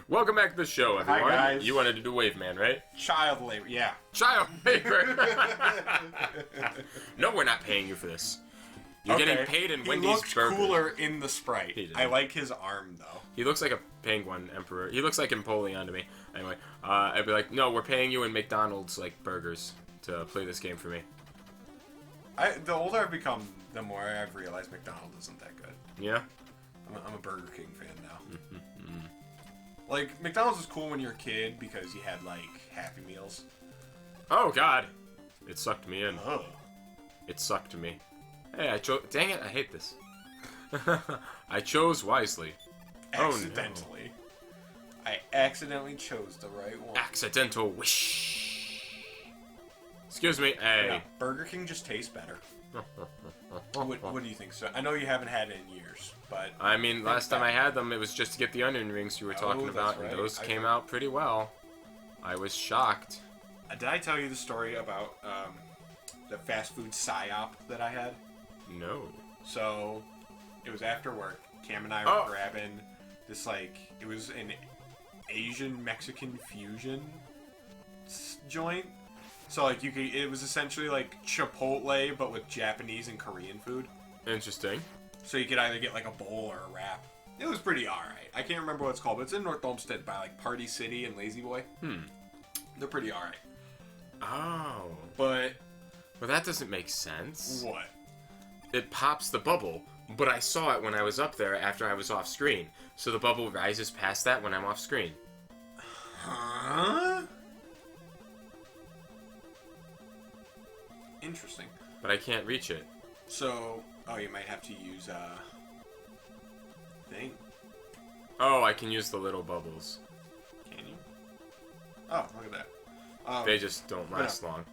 Welcome back to the show, everyone. Hi, guys. You wanted to do Wave Man, right? Child labor, yeah. Child labor. No, we're not paying you for this. You're getting paid in Wendy's He looked burgers. cooler in the Sprite. He did. I like his arm, though. He looks like a penguin emperor. He looks like Napoleon to me. Anyway, I'd be like, no, we're paying you in McDonald's, like, burgers to play this game for me. The older I've become, the more I've realized McDonald's isn't that good. Yeah? I'm a Burger King fan now. Like, McDonald's was cool when you were a kid because you had, like, Happy Meals. Oh, God. It sucked me in. Oh. It sucked me. Hey, I chose... Dang it, I hate this. I chose wisely. Accidentally. Oh, no. I accidentally chose the right one. Accidental wish. Excuse me. Hey. Yeah, Burger King just tastes better. What do you think, sir? I know you haven't had it in years, but... I mean, last time I had them, it was just to get the onion rings you were talking about, right. and those came out pretty well. I was shocked. Did I tell you the story about the fast food psyop that I had? No. So, it was after work. Cam and I were grabbing this, like, it was an Asian-Mexican fusion joint. So, like, it was essentially like Chipotle, but with Japanese and Korean food. Interesting. So you could either get, like, a bowl or a wrap. It was pretty alright. I can't remember what it's called, but it's in North Olmsted by, like, Party City and Lazy Boy. They're pretty alright. Oh. But... Well, that doesn't make sense. What? It pops the bubble, but I saw it when I was up there after I was off screen. So the bubble rises past that when I'm off screen. Huh? Interesting. But I can't reach it. So, you might have to use thing. Oh, I can use the little bubbles. Can you? Oh, look at that. They just don't last long.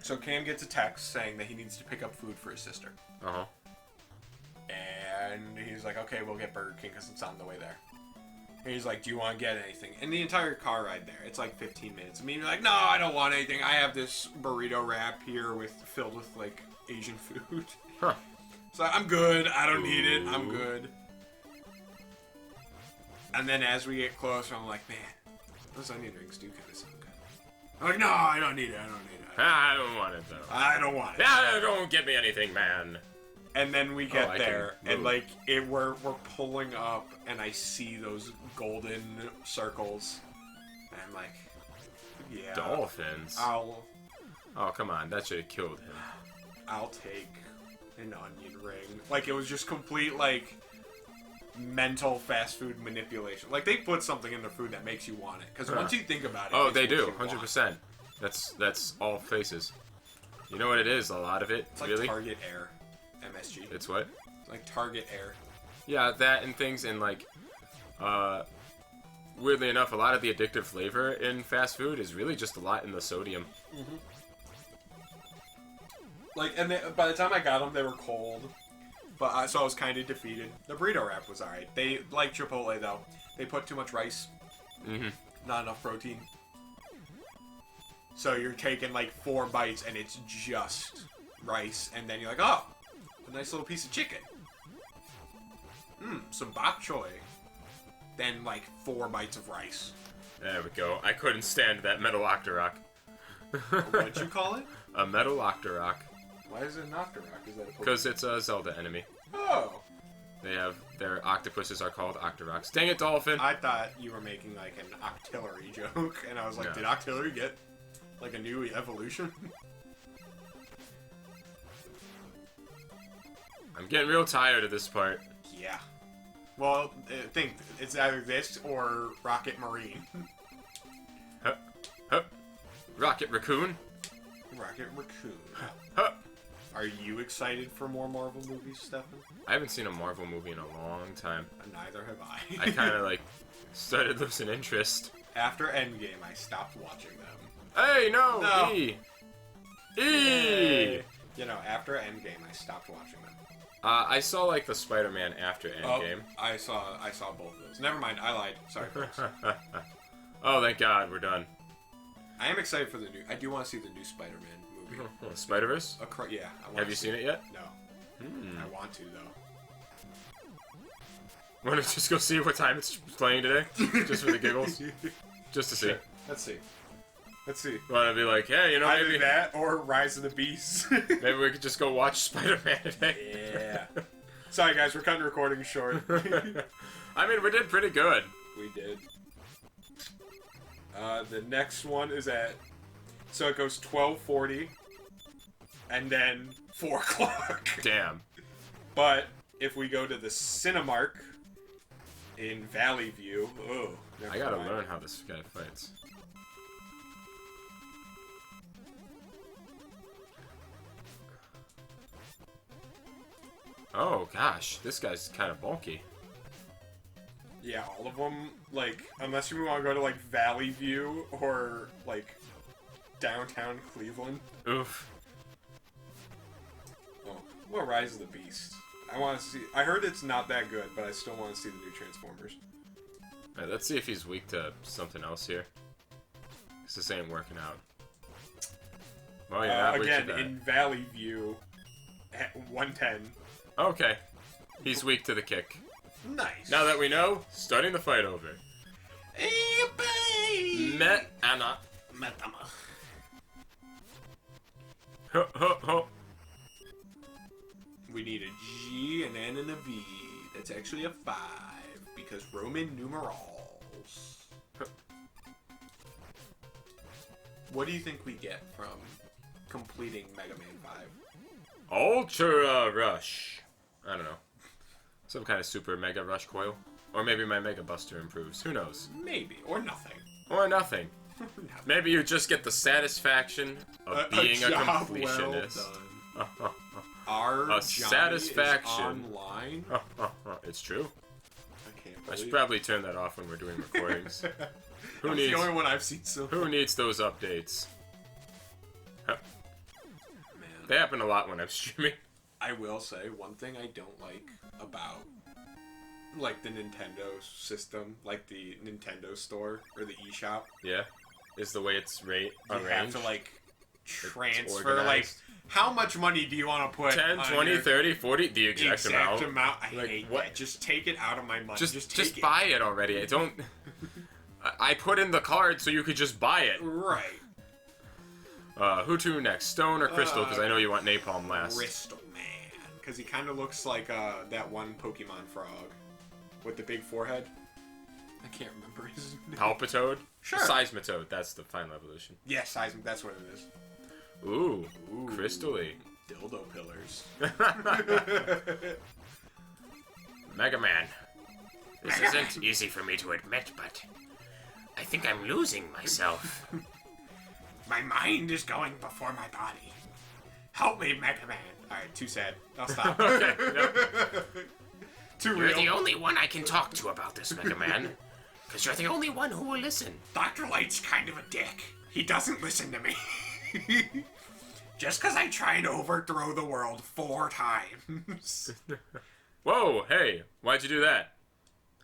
So Cam gets a text saying that he needs to pick up food for his sister. Uh-huh. And he's like, okay, we'll get Burger King because it's on the way there. And he's like, do you want to get anything? And the entire car ride there, it's like 15 minutes. I mean, you're like, no, I don't want anything. I have this burrito wrap here filled with, like, Asian food. Huh. So I'm good. I don't need it. I'm good. And then as we get closer, I'm like, man, those onion rings do kind of sound good. I'm like, no, I don't need it. I don't need it. I don't want it, though. I don't want it. Yeah, don't give me anything, man. And then we get there, and move. like we're pulling up, and I see those golden circles, and I'm like, yeah, Dolphins. Oh, come on, that should have killed him. I'll take an onion ring. Like, it was just complete, like, mental fast food manipulation. Like, they put something in their food that makes you want it, because once you think about it, they do, 100%. That's all faces. You know what it is? A lot of it, it's like really. Target Air. MSG. It's what? Like Target Air. Yeah, that and things, and like, weirdly enough, a lot of the addictive flavor in fast food is really just a lot in the sodium. Like, and by the time I got them, they were cold. But so I was kind of defeated. The burrito wrap was alright. They, like Chipotle though, they put too much rice. Not enough protein. So you're taking like 4 bites and it's just rice, and then you're like, oh, a nice little piece of chicken. Some bok choy. Then like 4 bites of rice. There we go. I couldn't stand that metal octorok. What'd you call it? A metal octorok. Why is it an octorok? Is that a Pokemon? Because it's a Zelda enemy. Oh. Their octopuses are called octoroks. Dang it, Dolphin! I thought you were making like an octillery joke, and I was like, No. Did octillery get like a new evolution? I'm getting real tired of this part. Yeah. Well, I think it's either this or Rocket Marine. Hup, hup. Rocket Raccoon. Rocket Raccoon. Hup. Are you excited for more Marvel movies, Stefan? I haven't seen a Marvel movie in a long time. Neither have I. I kind of like started losing interest. After Endgame, I stopped watching them. Hey, no! No. E! E! Yay. You know, after Endgame, I stopped watching them. I saw like the Spider-Man after Endgame. Oh, I saw both of those. Never mind, I lied. Sorry, folks. Oh, thank God, we're done. I am excited for the new. I do want to see the new Spider-Man movie. Spider-Verse? Yeah. I want Have you seen it yet? No. I want to though. Want to just go see what time it's playing today? Just for the giggles? Just to see. Sure. Let's see. Want to be like, hey, you know, Either maybe that or Rise of the Beast. maybe we could just go watch Spider-Man today. Yeah. Sorry, guys, we're cutting recording short. I mean, we did pretty good. We did. The next one is at... So it goes 12:40, and then 4 o'clock. Damn. But if we go to the Cinemark in Valley View... Oh, I gotta learn how this guy fights. Oh, gosh. This guy's kind of bulky. Yeah, all of them, like, unless you want to go to, like, Valley View or, like, downtown Cleveland. Oof. Oh, well, Rise of the Beast. I want to see... I heard it's not that good, but I still want to see the new Transformers. Alright, let's see if he's weak to something else here. This ain't working out. Well, you're not weak to again, that. in Valley View, at 110. Okay. He's weak to the kick. Nice. Now that we know, starting the fight over. Met Anna. Metama. Ho, ho, ho. We need a G, an N, and a V. That's actually a 5, because Roman numerals. What do you think we get from completing Mega Man 5? Ultra Rush. I don't know. Some kind of super mega rush coil. Or maybe my Mega Buster improves. Who knows? Maybe. Or nothing. Or nothing. Maybe you just get the satisfaction of being a job completionist. Well done. Our Johnny satisfaction. Is online. It's true. I can't I should believe probably turn that off when we're doing recordings. Who That's needs? the only one I've seen so far. Who needs those updates? Man. They happen a lot when I'm streaming. I will say one thing I don't like about like the Nintendo system, like the Nintendo store or the eShop. Yeah, is the way it's You arranged. have to like transfer organized. like how much money do you want to put 10, on 20, your 30, 40, the exact amount. I Like, hate what? that. Just take it out of my money. Just take it. buy it already. I don't. I put in the card so you could just buy it. Right. Who to next? Stone or Crystal? Because I know you want Napalm last. Crystal Man, because he kind of looks like that one Pokemon frog with the big forehead. I can't remember his name. Palpitoad? Sure. Seismitoad. That's the final evolution. Yes, Seismic. That's what it is. Ooh. Crystally. Dildo pillars. Mega Man. This isn't easy for me to admit, but I think I'm losing myself. My mind is going before my body. Help me, Mega Man. Alright, too sad. I'll stop. Okay, yep. Too You're real. the only one I can talk to about this, Mega Man. Because you're the only one who will listen. Dr. Light's kind of a dick. He doesn't listen to me. Just because I try to overthrow the world 4 times. Whoa, hey, why'd you do that?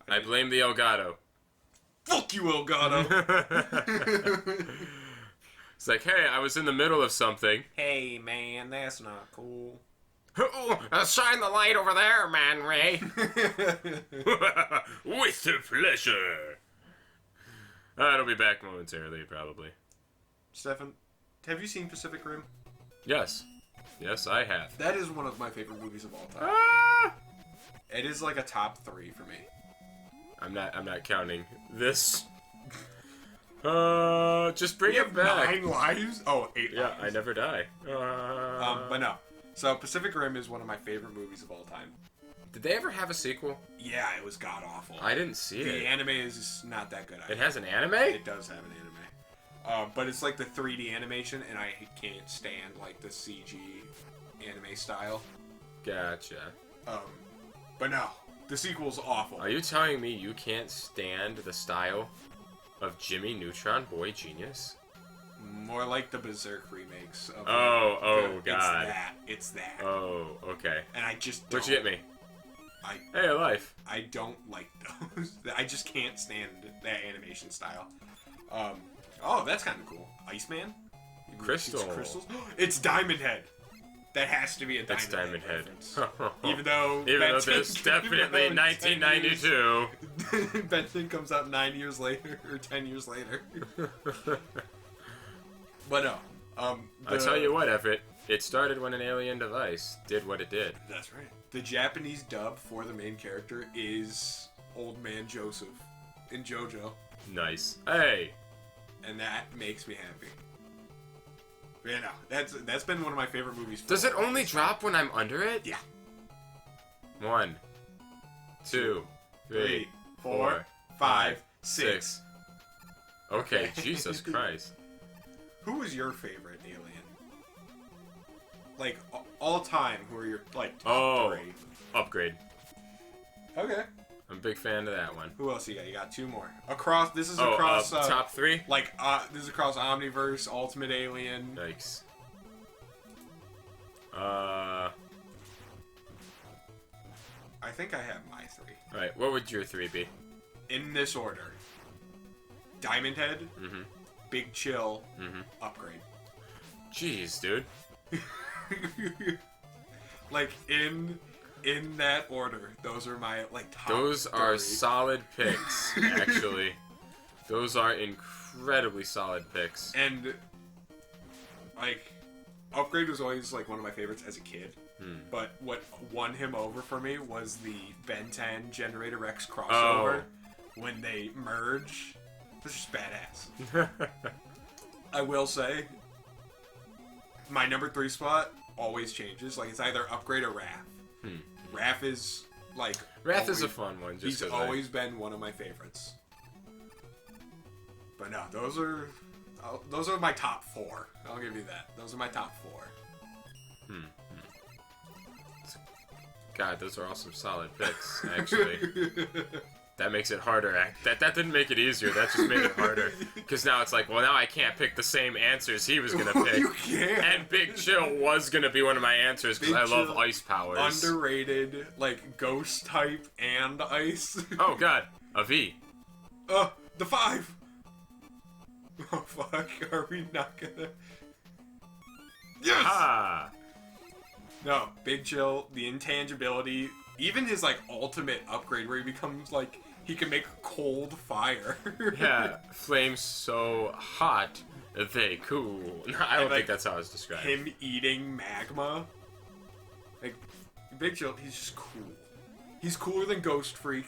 I blame the Elgato. Fuck you, Elgato. It's like, hey, I was in the middle of something. Hey, man, that's not cool. Shine the light over there, Man Ray. With the pleasure. It'll be back momentarily, probably. Stefan, have you seen Pacific Rim? Yes. Yes, I have. That is one of my favorite movies of all time. Ah! It is like a top 3 for me. I'm not counting this. Just bring You it have back. 9 lives? Oh, 8 Yeah, lives. I never die. But no. So Pacific Rim is one of my favorite movies of all time. Did they ever have a sequel? Yeah, it was god awful. I didn't see The it. anime is not that good. It has an anime? It does have an anime. But it's like the 3D animation, and I can't stand like the CG anime style. Gotcha. But no, the sequel's awful. Are you telling me you can't stand the style of Jimmy Neutron Boy Genius? More like the Berserk remakes. Of God. It's that. Oh, okay. And I just don't. What'd you get me? I Hey, life. I don't like those. I just can't stand that animation style. Oh, that's kind of cool. Iceman? Crystal. Crystals? It's Diamond Head. That has to be a It's Diamond Diamond Head. reference. Even though This definitely 1992. Ben 10 comes out 9 years later or 10 years later. But no. I tell you what, Everett. It started when an alien device did what it did. That's right. The Japanese dub for the main character is Old Man Joseph in JoJo. Nice. Hey. And that makes me happy. Yeah, no, that's been one of my favorite movies. Does it only drop when I'm under it? Yeah. 1, 2, 3, 4, 5, 6. Okay, Jesus Christ. Who was your favorite alien? Like all time, who are your like top 3? Upgrade. Okay. I'm a big fan of that one. Who else you got? You got 2 more. Across. This is across. Top 3. Like this is across Omniverse, Ultimate Alien. Yikes. I think I have my 3. All right. What would your 3 be? In this order: Diamond Head, Big Chill, Upgrade. Jeez, dude. Like in that order, those are my like top. Those 3. are solid picks, actually. Those are incredibly solid picks. And like Upgrade was always like one of my favorites as a kid. But what won him over for me was the Ben 10 Generator X crossover when they merge. It's just badass. I will say, my number 3 spot always changes. Like it's either Upgrade or Raph. Raph is like Raph is a fun one. Just he's always been one of my favorites. But no, those are my top 4. I'll give you that. Those are my top 4. God, those are all some solid picks, actually. That makes it harder. That didn't make it easier. That just made it harder. Because now it's like, well, now I can't pick the same answers he was going to pick. You can't. And Big Chill was going to be one of my answers because I love ice powers. Underrated, like, ghost type and ice. Oh, God. A V. The 5! Oh, fuck. Are we not gonna... Yes! Ah! No, Big Chill, the intangibility, even his, like, ultimate upgrade where he becomes, like, he can make cold fire. Yeah, flames so hot, they cool. I don't think that's how it's described. Him eating magma. Like, Big Chill, he's just cool. He's cooler than Ghost Freak.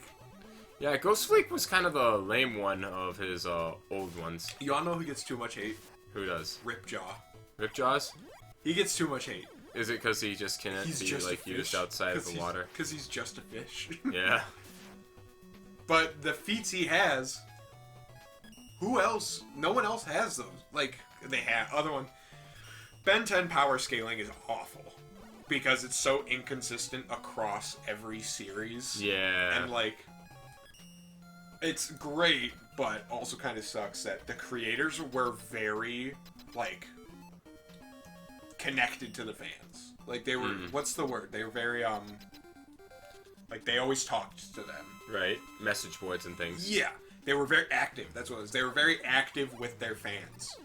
Yeah, Ghost Freak was kind of the lame one of his old ones. You all know who gets too much hate? Who does? Ripjaw. Ripjaws? He gets too much hate. Is it because he just can't be like used outside of the water? Because he's just a fish. Yeah. But the feats he has, who else? No one else has those. Like, they have other one. Ben 10 power scaling is awful because it's so inconsistent across every series. Yeah. And like, it's great, but also kind of sucks that the creators were very like connected to the fans. Like they were, what's the word? They were very like they always talked to them. Right. Message boards and things. Yeah, they were very active. That's what it was. They were very active with their fans.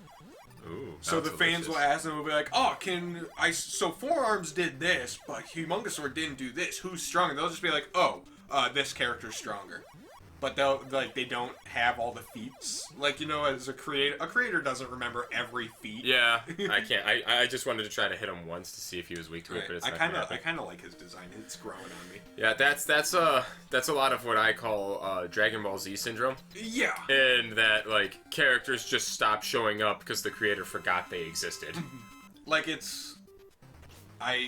Ooh. So the fans will ask them, will be like, "Oh, so Forearms did this, but Humongousaur didn't do this. Who's stronger?" They'll just be like, "Oh, this character's stronger." But they don't have all the feats. Like, you know, as a creator doesn't remember every feat. Yeah, I can't. I just wanted to try to hit him once to see if he was weak to it, but it's not gonna happen. I kind of like his design. It's growing on me. Yeah, that's a lot of what I call Dragon Ball Z syndrome. Yeah. And that like characters just stop showing up because the creator forgot they existed. Like it's hard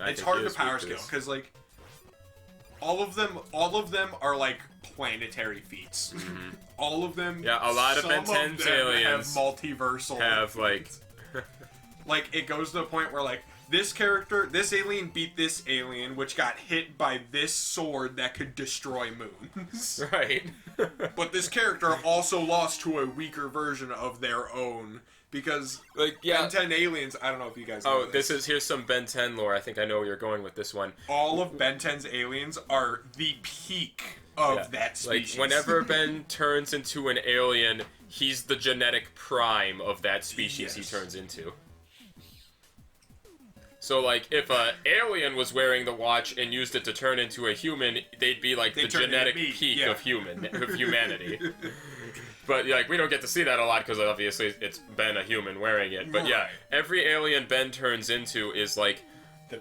think to he is power weak to scale this. because like all of them are like planetary feats. All of them. Yeah, a lot of Ben 10's aliens have multiversal. have like like it goes to the point where like this alien beat this alien, which got hit by this sword that could destroy moons. right. But this character also lost to a weaker version of their own. Because, like, yeah. Ben 10 aliens, I don't know if you guys know here's some Ben 10 lore. I think I know where you're going with this one. All of Ben 10's aliens are the peak of that species. Like, whenever Ben turns into an alien, he's the genetic prime of that species he turns into. So, like, if a alien was wearing the watch and used it to turn into a human, they'd be like the genetic peak of humanity. But, like, we don't get to see that a lot because obviously it's Ben a human wearing it. But yeah, every alien Ben turns into is like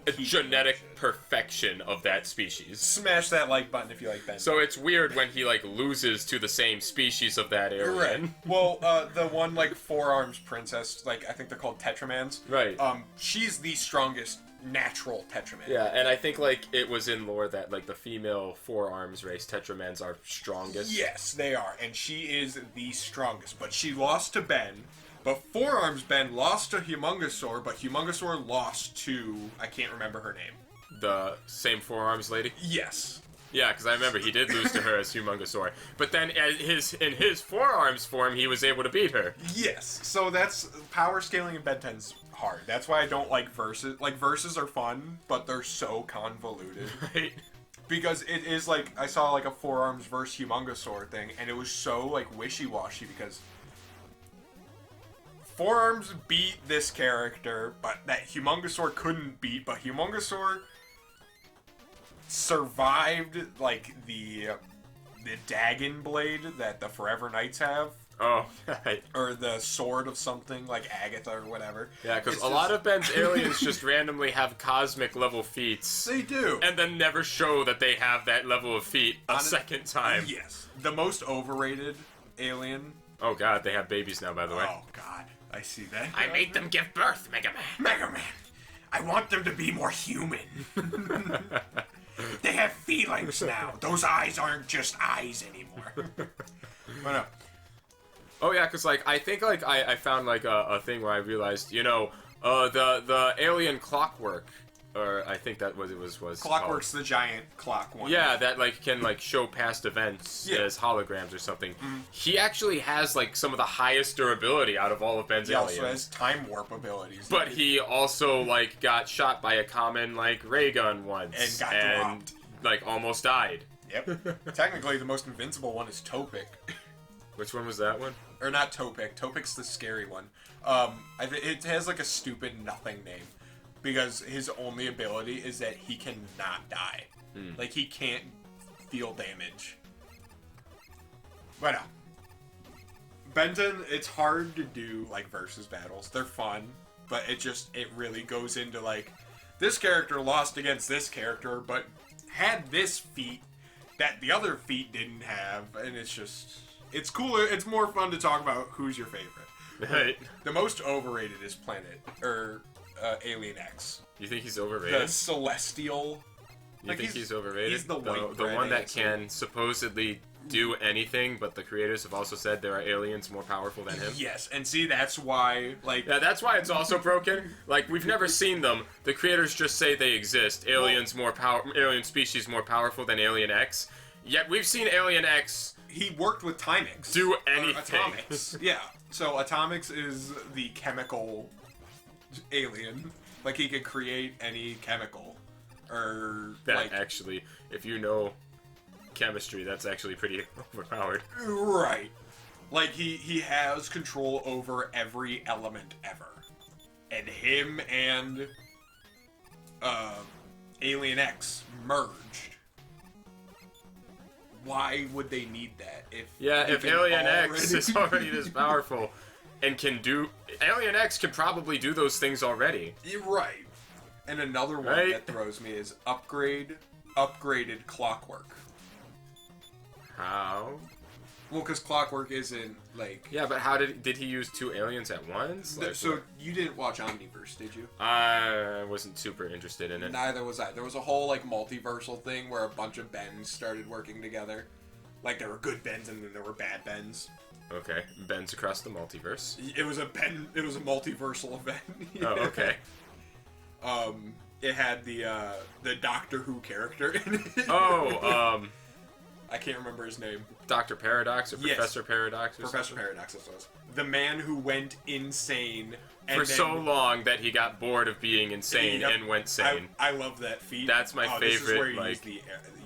a genetic perfection of that species. Smash that like button if you like Ben. So it's weird when he like loses to the same species of that alien. Right. Well, the one like 4-arms princess, like I think they're called Tetramans. Right. She's the strongest natural Tetraman. Yeah, and I think like it was in lore that like the female 4-arms race Tetramans are strongest. Yes, they are, and she is the strongest. But she lost to Ben. But 4-arms Ben lost to Humongosaur, but Humongosaur lost to... I can't remember her name. The same 4-arms lady? Yes. Yeah, because I remember he did lose to her as Humongosaur. But then in his 4-arms form, he was able to beat her. Yes. So that's... Power scaling in Ben 10's hard. That's why I don't like verses. Like, verses are fun, but they're so convoluted. Right. Because it is like... I saw like a 4-arms versus Humongosaur thing, and it was so like wishy-washy because... 4-arms beat this character, but that Humongosaur couldn't beat, but Humongosaur survived, like, the Dagon blade that the Forever Knights have. Oh, right. Or the sword of something, like Agatha or whatever. Yeah, because a lot of Ben's aliens just randomly have cosmic level feats. They do. And then never show that they have that level of feat a second time. Yes. The most overrated alien. Oh god, they have babies now, by the way. Oh god. I see that. I made them give birth, Mega Man. Mega Man, I want them to be more human. They have feelings now. Those eyes aren't just eyes anymore. What up? Oh yeah, because like I think like I found like a thing where I realized, you know, the alien Clockwork, or I think that was Clockwork's called. the giant clock one. Yeah, that like can like show past events as holograms or something. He actually has like some of the highest durability out of all of Ben's He aliens. also has time warp abilities. But he also like got shot by a common like ray gun once And got dropped. like almost died. Yep. Technically, the most invincible one is Topic. Which one was that one? Or not Topic. Topic's the scary one. It has like a stupid nothing name. Because his only ability is that he cannot die. Like, he can't feel damage. But Benton, it's hard to do, like, versus battles. They're fun, but it really goes into, like, this character lost against this character, but had this feat that the other feat didn't have, and it's just... It's cooler, it's more fun to talk about who's your favorite. Right. The most overrated is Alien X. You think he's overrated? The Celestial. You think he's overrated? He's the white the bread one that answer. can supposedly do anything, but the creators have also said there are aliens more powerful than him. Yes, and see, that's why, like... Yeah, that's why it's also broken. Like, we've never seen them. The creators just say they exist. Alien species more powerful than Alien X. Yet we've seen Alien X... He worked with Timex. Do anything. Atomics. Yeah. So Atomics is the chemical alien. Like, he could create any chemical. Or, That like... actually, if you know chemistry, that's actually pretty overpowered. Right. Like, he has control over every element ever. And him and Alien X merged. Why would they need that? If Alien X is already this powerful and can do... Alien X can probably do those things already. You're right. And another one that throws me is upgraded Clockwork. How? Well, because Clockwork isn't, like... Yeah, but how did he use two aliens at once? Like, so, you didn't watch Omniverse, did you? I wasn't super interested in it. Neither was I. There was a whole, like, multiversal thing where a bunch of Bens started working together. Like, there were good Bens and then there were bad Bens. Okay. Bends across the multiverse. It was a multiversal event. Oh, okay. It had the Doctor Who character in it. Oh, I can't remember his name. Dr. Paradox or Yes. Professor Paradox or Professor something? Paradox, that's what it was. The man who went insane. And For so long that he got bored of being insane and went sane. I love that feat. That's my This is where favorite,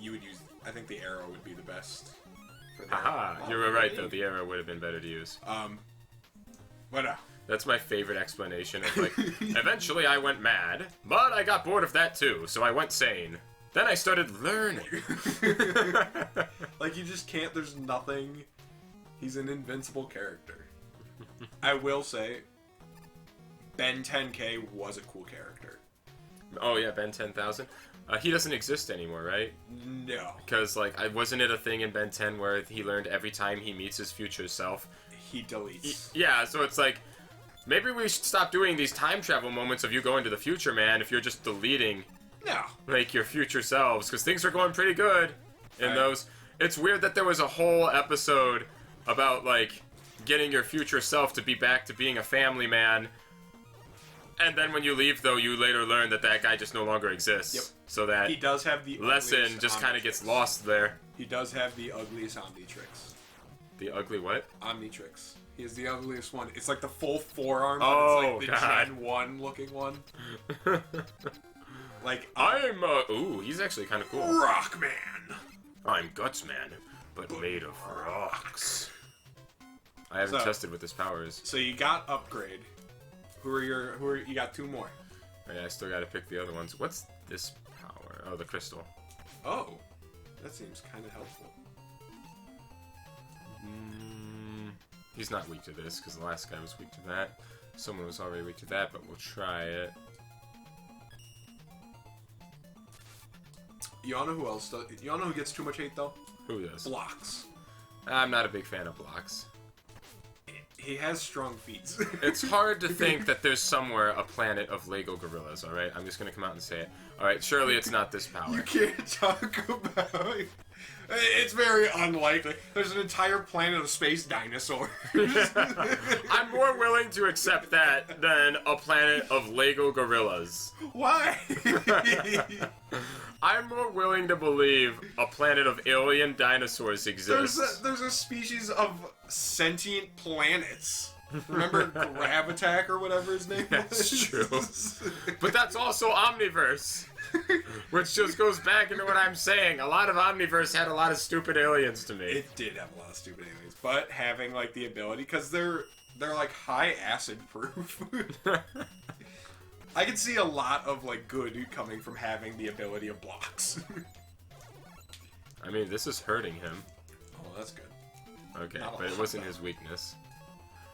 you would use... I think the arrow would be the best. For that. Haha, you were right though, the arrow would have been better to use. What That's my favorite explanation. It's like, eventually I went mad, but I got bored of that too, so I went sane. Then I started learning. Like, you just can't, there's nothing. He's an invincible character. I will say, Ben 10K was a cool character. Oh yeah, Ben 10,000. He doesn't exist anymore, right? No. Because, like, wasn't it a thing in Ben 10 where he learned every time he meets his future self? He deletes. Yeah, so it's like, maybe we should stop doing these time travel moments of you going to the future, man, if you're just deleting, No. like, your future selves. Because things are going pretty good in Right. those. It's weird that there was a whole episode about, like, getting your future self to be back to being a family man. And then when you leave, though, you later learn that that guy just no longer exists. Yep. So that He does have the lesson ugliest just kind of gets Omnitrix. lost there. He does have the ugliest Omnitrix. The ugly what? Omnitrix. He is the ugliest one. It's like the full forearm, Oh, but it's like the God. Gen 1 looking one. Like, I'm, ooh, he's actually kind of cool. Rockman! I'm Gutsman, but made of rocks. I haven't So- tested what his powers. So you got Upgrade. You got 2 more. Oh, yeah, I still gotta pick the other ones. What's this power? Oh, the crystal. Oh. That seems kind of helpful. He's not weak to this, because the last guy was weak to that. Someone was already weak to that, but we'll try it. You wanna know who else does? You wanna know who gets too much hate though? Who does? Blocks. I'm not a big fan of blocks. He has strong feet. It's hard to think that there's somewhere a planet of Lego gorillas, alright? I'm just gonna come out and say it. Alright, surely it's not this power. You can't talk about. It's very unlikely. There's an entire planet of space dinosaurs. I'm more willing to accept that than a planet of Lego gorillas. Why? I'm more willing to believe a planet of alien dinosaurs exists. there's a species of sentient planets. Remember Gravitak or whatever his name was? That's true. But that's also Omniverse. Which just goes back into what I'm saying. A lot of Omniverse had a lot of stupid aliens to me. It did have a lot of stupid aliens, but having like the ability, because they're like high acid proof. I can see a lot of like good coming from having the ability of blocks. I mean, this is hurting him. Oh, that's good. Okay, Not a but it lot, wasn't though. his weakness.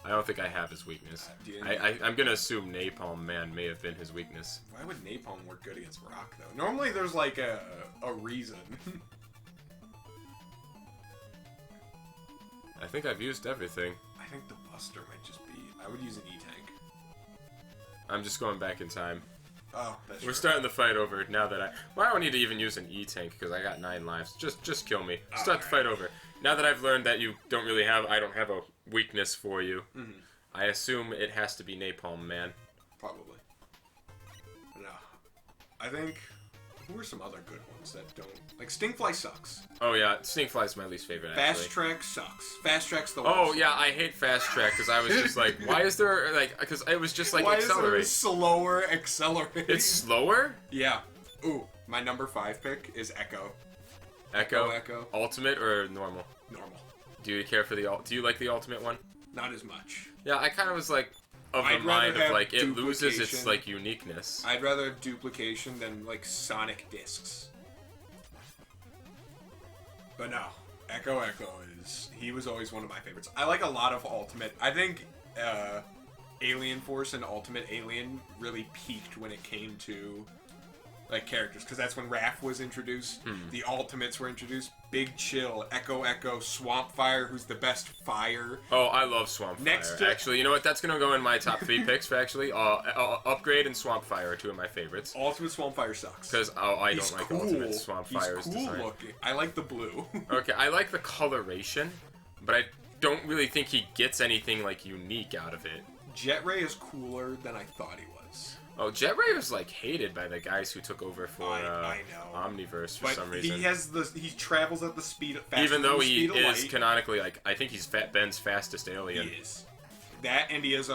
I don't think I have his weakness. Do you- I'm gonna assume Napalm Man may have been his weakness. Why would napalm work good against rock though? Normally there's like a reason. I think I've used everything. I think the Buster might just be. I would use an E-tank. I'm just going back in time. Oh, that's We're true. starting the fight over now that I... Well, I don't need to even use an E-tank because I got 9 lives. Just kill me. Start the fight over. Now that I've learned that you don't really have... I don't have a weakness for you. Mhm. I assume it has to be Napalm Man. Probably. No. I think. Who are some other good ones that don't like Stingfly sucks. Oh yeah, Stinkfly's my least favorite actually. Fast Track sucks. Fast Track's the worst. Oh yeah, I hate Fast Track because I was just like, why is there like? Because it was just like Why is there a accelerate. slower accelerate? It's slower. Yeah. Ooh, my number 5 pick is Echo. Echo. Ultimate or normal? Normal. Do you care for the Do you like the ultimate one? Not as much. Yeah, I kind of was like of the I'd rather mind of have like it loses its duplication. like uniqueness. I'd rather have duplication than like Sonic discs. But no, Echo is he was always one of my favorites. I like a lot of Ultimate. I think Alien Force and Ultimate Alien really peaked when it came to like characters, because that's when Raph was introduced. The Ultimates were introduced. Big Chill, Echo, Swamp Fire, who's the best fire. Oh, I love Swamp Next Fire. to- Actually, you know what? That's gonna go in my top 3 picks for actually. Upgrade and Swamp Fire are 2 of my favorites. Ultimate Swamp Fire sucks. Because I He's don't like cool. Ultimate Swamp He's Fire's cool design. looking. I like the blue. Okay, I like the coloration, but I don't really think he gets anything like unique out of it. Jet Ray is cooler than I thought he was. Oh, Jet Ray was like hated by the guys who took over for I know. Omniverse for But some reason. he travels at the speed faster Even than though the he speed of is light. canonically like, I think he's Ben's fastest alien. He is. That and he has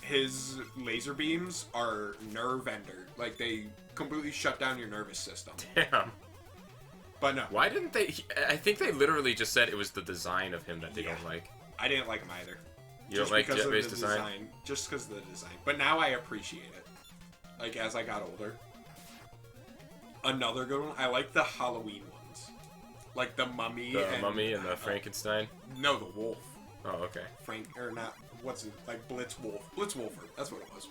his laser beams are nerve ender. Like they completely shut down your nervous system. Damn. But no, Why didn't they? I think they literally just said it was the design of him that they Yeah. don't like. I didn't like him either. You don't like Jet-Race design? Just because of the design. But now I appreciate it. Like, as I got older. Another good one, I like the Halloween ones. Like the Mummy and the Frankenstein? No, the Wolf. Oh, okay. What's it? Like Blitzwolf. Blitzwolfer, that's what it was.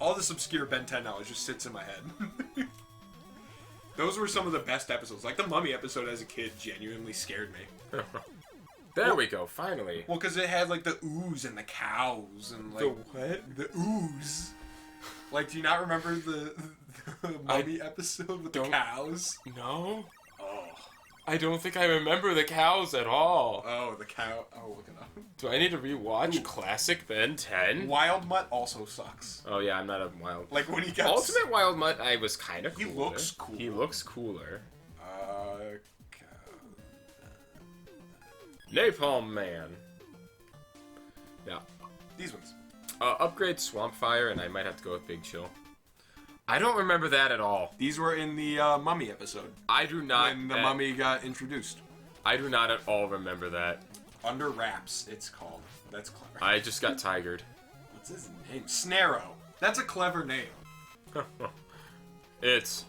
All this obscure Ben 10 knowledge just sits in my head. Those were some of the best episodes. Like the Mummy episode as a kid genuinely scared me. There we go, finally. Well, because it had like the ooze and the cows and like... The what? The ooze. Like, do you not remember the Mummy episode with the cows? No. Oh. I don't think I remember the cows at all. Oh, the cow. Oh, look it up. Do I need to rewatch Classic Ben 10? Wild Mutt also sucks. Oh yeah, I'm not a Wild. Like when he gets Ultimate Wild Mutt, I was kind of. He looks cool. He looks cooler. Napalm Man. Yeah. These ones. Upgrade Swampfire, and I might have to go with Big Chill. I don't remember that at all. These were in the Mummy episode. I do not. When the Mummy got introduced. I do not at all remember that. Under Wraps, it's called. That's clever. I just got tigered. What's his name? Snarrow. That's a clever name. It's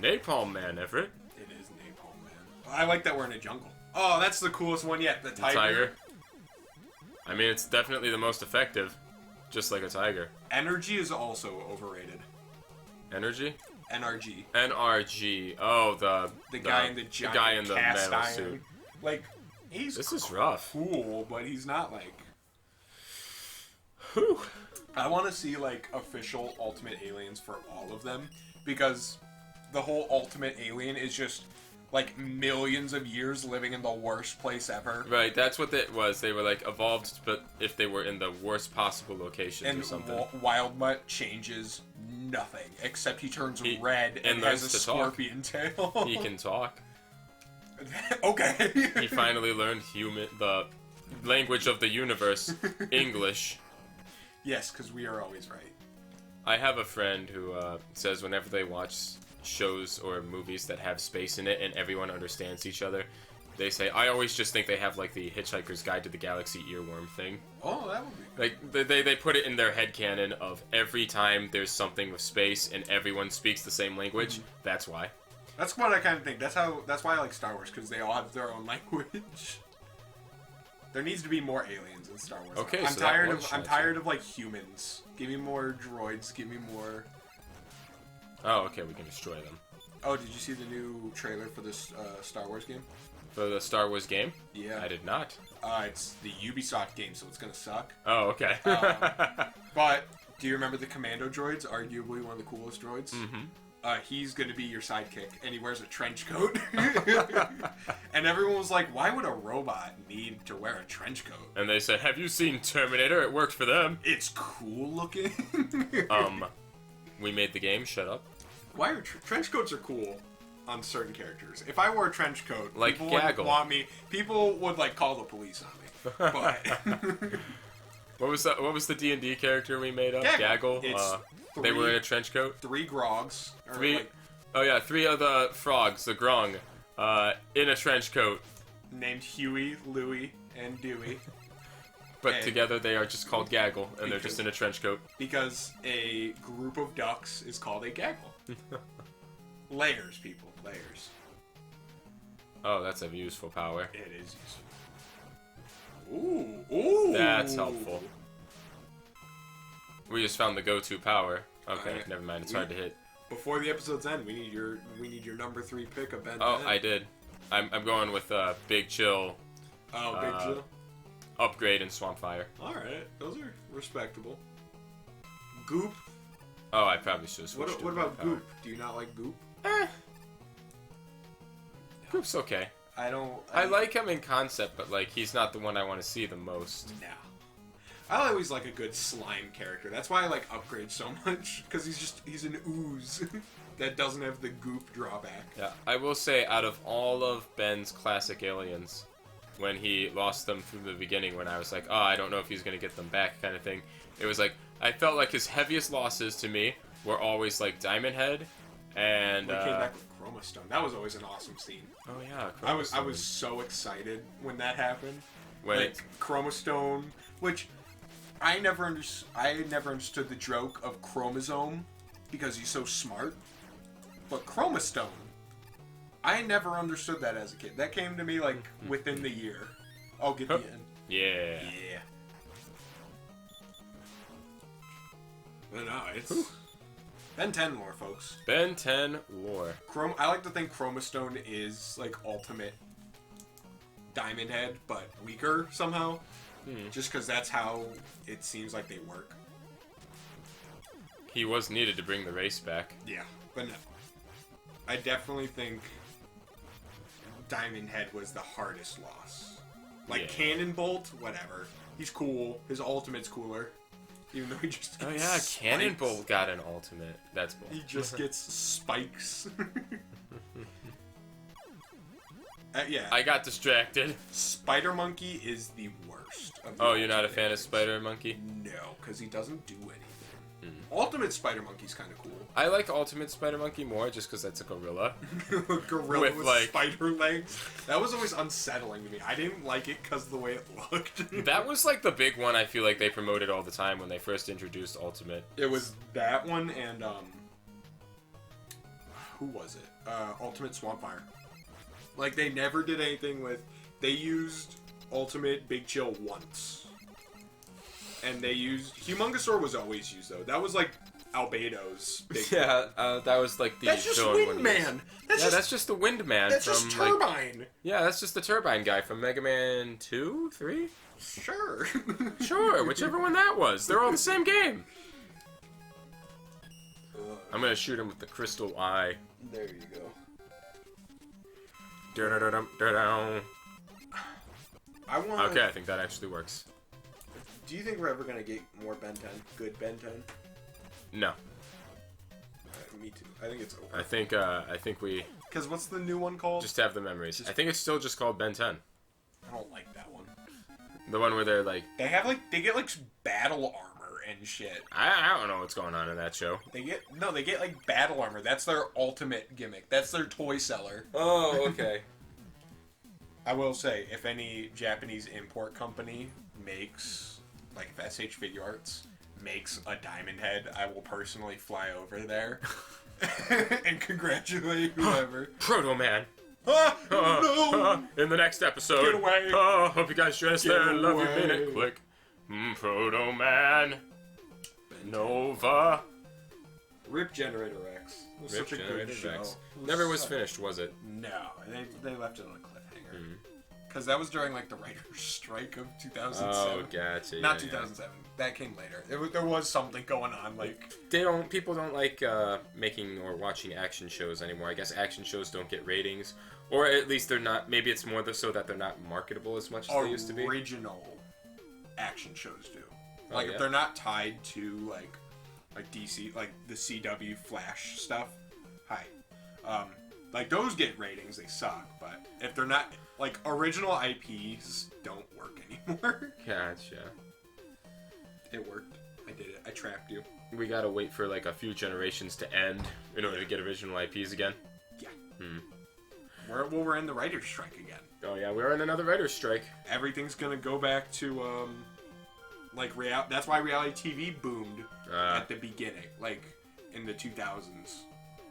Napalm Man, Everett. It is Napalm Man. I like that we're in a jungle. Oh, that's the coolest one yet. The tiger. I mean, it's definitely the most effective. Just like a tiger. Energy is also overrated. Energy? NRG. NRG. Oh, the guy in the giant guy in the cast metal iron suit. Like, this is rough. Cool, but he's not like. Whew. I want to see like official Ultimate Aliens for all of them because the whole Ultimate Alien is just like millions of years living in the worst place ever. Right, that's what it was. They were like evolved, but if they were in the worst possible locations or something. And Wild Mutt changes nothing except he turns red and has a scorpion tail. He can talk. Okay. He finally learned the language of the universe, English. Yes, because we are always right. I have a friend who says whenever they watch shows or movies that have space in it and everyone understands each other, they say, I always just think they have like the Hitchhiker's Guide to the Galaxy earworm thing. Oh, that would be like they put it in their headcanon of every time there's something with space and everyone speaks the same language. That's why. That's what I kind of think. That's why I like Star Wars, because they all have their own language. There needs to be more aliens in Star Wars. Okay, I'm tired of like humans. Give me more droids. Give me more. Oh, okay, we can destroy them. Oh, did you see the new trailer for this Star Wars game? For the Star Wars game? Yeah. I did not. It's the Ubisoft game, so it's gonna suck. Oh, okay. But do you remember the Commando droids? Arguably one of the coolest droids. Mm-hmm. He's gonna be your sidekick, and he wears a trench coat. And everyone was like, "Why would a robot need to wear a trench coat?" And they said, "Have you seen Terminator? It worked for them." It's cool looking. We made the game. Shut up. Why are trench coats are cool on certain characters? If I wore a trench coat, like people Gaggle. wouldn't want me. People would like call the police on me. But what was the D&D character we made up? Gaggle. They were in a trench coat. 3 grogs. Three of the frogs, the grung, in a trench coat. Named Huey, Louie, and Dewey. But together they are just called Gaggle, and they're just in a trench coat. Because a group of ducks is called a gaggle. Layers, people. Layers. Oh, that's a useful power. It is useful. Ooh. That's helpful. We just found the go-to power. Okay, never mind. It's hard to hit. Before the episode's end, we need your number 3 pick of Ben 10. Oh, I did. I'm going with Big Chill. Oh, Big Chill. Upgrade and Swampfire. Alright, those are respectable. Goop. Oh, I probably should have switched. What about Goop? Do you not like Goop? Goop's okay. I like him in concept, but like he's not the one I want to see the most. No. I always like a good slime character. That's why I like Upgrade so much, because he's an ooze that doesn't have the goop drawback. Yeah, I will say out of all of Ben's classic aliens, when he lost them through the beginning, when I was like, oh, I don't know if he's gonna get them back, kind of thing. It was like I felt like his heaviest losses to me were always like Diamond Head, and he came back with Chroma Stone. That was always an awesome scene. Oh yeah, I was so excited when that happened. Like Chromostone, which I never understood the joke of chromosome because he's so smart. But Chromostone, I never understood that as a kid. That came to me like within the year. I'll get the end. Yeah. Yeah. But no, it's Ben 10 lore, folks. Ben 10 lore. I like to think Chromostone is like ultimate Diamond Head, but weaker somehow. Just because that's how it seems like they work. He was needed to bring the race back. Yeah, but no. I definitely think Diamond Head was the hardest loss. Like Cannon Bolt, whatever. He's cool. His ultimate's cooler. Even though he just gets Cannon Bolt got an ultimate. That's bull. He just gets spikes. Yeah. I got distracted. Spider Monkey is the worst. You're not a fan of Spider Monkey? No, because he doesn't do anything. Ultimate Spider Monkey's kind of cool. I like Ultimate Spider Monkey more just because that's a gorilla. Gorilla with like spider legs. That was always unsettling to me. I didn't like it because of the way it looked. That was like the big one I feel like they promoted all the time when they first introduced Ultimate. It was that one and, who was it? Ultimate Swampfire. Like, they never did anything with... They used Ultimate Big Chill once. And they used... Humongousaur was always used, though. That was, like, Albedo's big that was, like, the... That's just Windman! That's just the Windman that's from, just Turbine! Like, yeah, that's just the Turbine guy from Mega Man 2? 3? Sure. Sure, whichever one that was. They're all the same game. I'm gonna shoot him with the Crystal Eye. There you go. Okay, I think that actually works. Do you think we're ever gonna get more Ben 10? Good Ben 10? No. Me too. I think it's over. I think we... Because what's the new one called? Just have the memories. I think it's still just called Ben 10. I don't like that one. The one where they're like... They get like battle armor and shit. I don't know what's going on in that show. They get like battle armor. That's their ultimate gimmick. That's their toy seller. Oh, okay. I will say, if any Japanese import company makes, like if SH Figure Arts makes a Diamond Head, I will personally fly over there and congratulate whoever. Proto Man. No! In the next episode. Get away! Hope you guys join us there. Love your minute. Click. Proto Man. Nova. Rip Generator X. It was such a good show. Never was finished, was it? No, they left it on a cliffhanger. Because that was during like the writer's strike of 2007. Oh, gotcha. Not 2007. That came later. There was something going on. Like people don't like making or watching action shows anymore. I guess action shows don't get ratings, or at least they're not. Maybe it's more so that they're not marketable as much as they used to be. Original action shows do. Like if they're not tied to like DC, like the CW Flash stuff. Like those get ratings, they suck. But if they're not, like original IPs don't work anymore. Gotcha. It worked. I did it. I trapped you. We gotta wait for like a few generations to end in order to get original IPs again. Yeah. We're in the writer's strike again. Oh yeah, we're in another writer's strike. Everything's gonna go back to like that's why reality TV boomed at the beginning, like in the 2000s,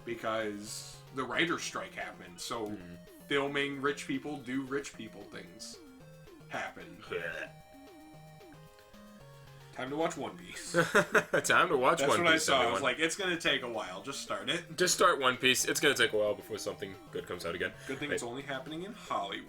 because the writer's strike happened. So filming rich people do rich people things happened. Time to watch One Piece. Time to watch One Piece. That's what I saw. Everyone. I was like, it's gonna take a while. Just start it. Just start One Piece. It's gonna take a while before something good comes out again. Good thing it's only happening in Hollywood.